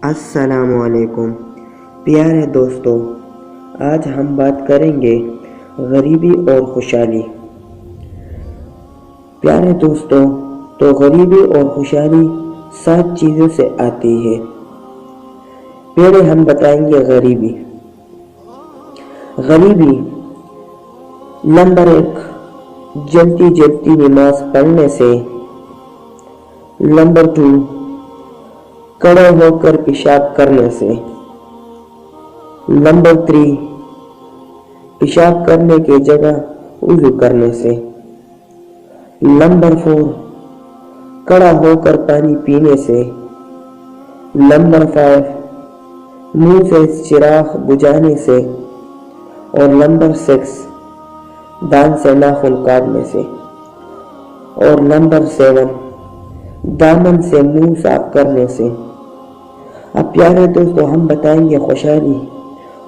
السلام علیکم پیارے دوستو، آج ہم بات کریں گے غریبی اور خوشحالی۔ پیارے دوستو، تو غریبی اور خوشحالی 7 چیزوں سے آتی ہے۔ پہلے ہم بتائیں گے غریبی۔ غریبی نمبر 1، جلتی نماز پڑھنے سے۔ نمبر 2، کھڑے ہو کر پیشاب کرنے سے۔ نمبر 3، پیشاب کرنے کی جگہ وضو کرنے سے۔ نمبر 4، کھڑا ہو کر پانی پینے سے۔ نمبر 5، منہ سے چراغ بجھانے سے۔ اور نمبر 6، دان سے ناخن کاٹنے سے۔ اور نمبر 7، دامن سے منہ صاف کرنے سے۔ اب پیارے دوستو، ہم بتائیں گے خوشحالی،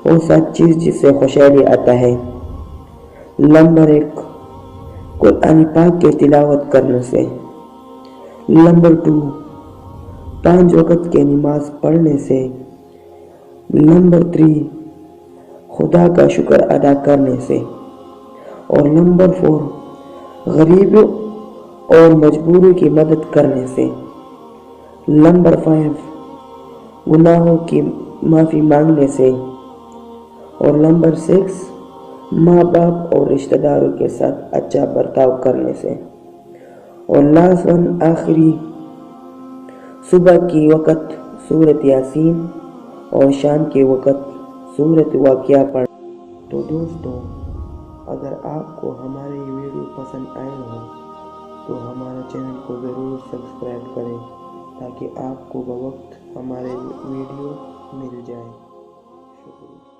وہ 7 چیز جس سے خوشحالی آتا ہے۔ نمبر 1، قرآن پاک کی تلاوت کرنے سے۔ نمبر 2، 5 وقت کی نماز پڑھنے سے۔ نمبر 3، خدا کا شکر ادا کرنے سے۔ اور نمبر 4، غریبوں اور مجبوروں کی مدد کرنے سے۔ نمبر 5، گناہوں کی معافی مانگنے سے۔ اور نمبر 6، ماں باپ اور رشتہ داروں کے ساتھ اچھا برتاؤ کرنے سے۔ اور لاسٹ آخری، صبح کی وقت سورۃ یاسین اور شام کے وقت سورۃ واقعہ پڑھ۔ تو دوستو، اگر آپ کو ہماری ویڈیو پسند آئے ہو تو ہمارے چینل کو ضرور سبسکرائب کریں تاکہ آپ کو بوقت ہمارے ویڈیو مل جائے۔ شکریہ۔